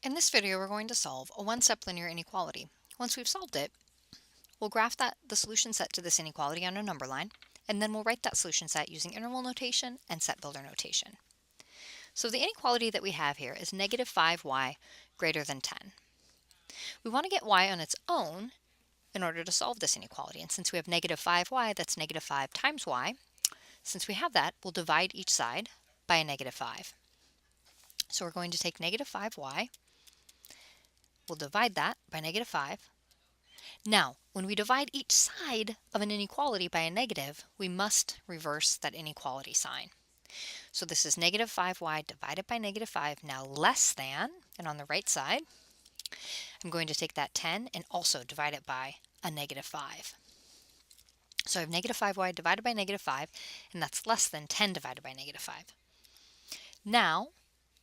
In this video, we're going to solve a one-step linear inequality. Once we've solved it, we'll graph the solution set to this inequality on a number line, and then we'll write that solution set using interval notation and set builder notation. So the inequality that we have here is negative 5y greater than 10. We want to get y on its own in order to solve this inequality, and since we have negative 5y, that's negative 5 times y. Since we have that, we'll divide each side by a negative 5. So we're going to take negative 5y, we'll divide that by negative 5. Now, when we divide each side of an inequality by a negative, we must reverse that inequality sign. So this is negative 5y divided by negative 5, now less than, and on the right side, I'm going to take that 10 and also divide it by a negative 5. So I have negative 5y divided by negative 5, and that's less than 10 divided by negative 5. Now,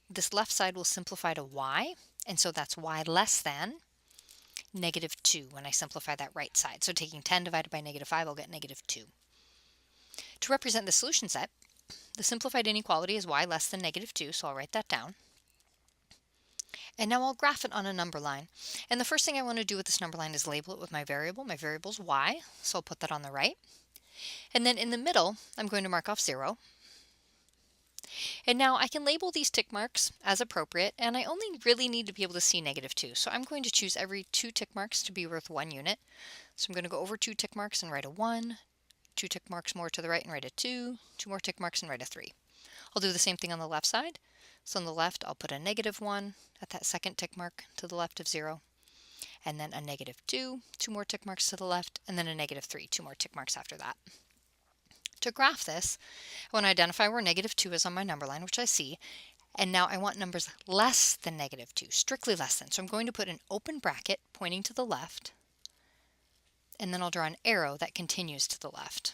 this left side will simplify to y, and so that's y less than negative 2 when I simplify that right side. So taking 10 divided by negative 5, I'll get negative 2. To represent the solution set, the simplified inequality is y less than negative 2, so I'll write that down. And now I'll graph it on a number line. And the first thing I want to do with this number line is label it with my variable. My variable is y, so I'll put that on the right. And then in the middle, I'm going to mark off 0. And now I can label these tick marks as appropriate, and I only really need to be able to see negative 2. So I'm going to choose every 2 tick marks to be worth 1 unit. So I'm going to go over 2 tick marks and write a 1, 2 tick marks more to the right and write a 2, 2 more tick marks and write a 3. I'll do the same thing on the left side. So on the left, I'll put a negative 1 at that second tick mark to the left of 0, and then a negative 2, 2 more tick marks to the left, and then a negative 3, 2 more tick marks after that. To graph this, I want to identify where negative 2 is on my number line, which I see, and now I want numbers less than negative 2, strictly less than. So I'm going to put an open bracket pointing to the left, and then I'll draw an arrow that continues to the left.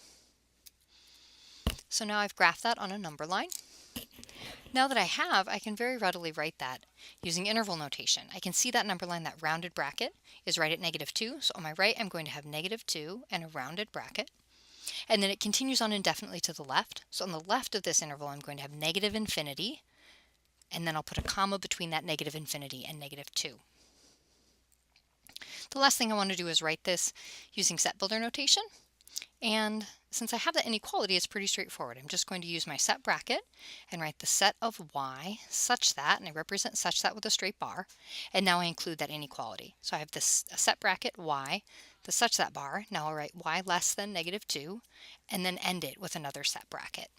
So now I've graphed that on a number line. Now that I have, I can very readily write that using interval notation. I can see that number line, that rounded bracket, is right at negative 2. So on my right, I'm going to have negative 2 and a rounded bracket. And then it continues on indefinitely to the left. So on the left of this interval, I'm going to have negative infinity, and then I'll put a comma between that negative infinity and negative 2. The last thing I want to do is write this using set builder notation. And since I have that inequality, it's pretty straightforward. I'm just going to use my set bracket and write the set of y such that, and I represent such that with a straight bar, and now I include that inequality. So I have this set bracket y, the such that bar. Now I'll write y less than negative 2, and then end it with another set bracket.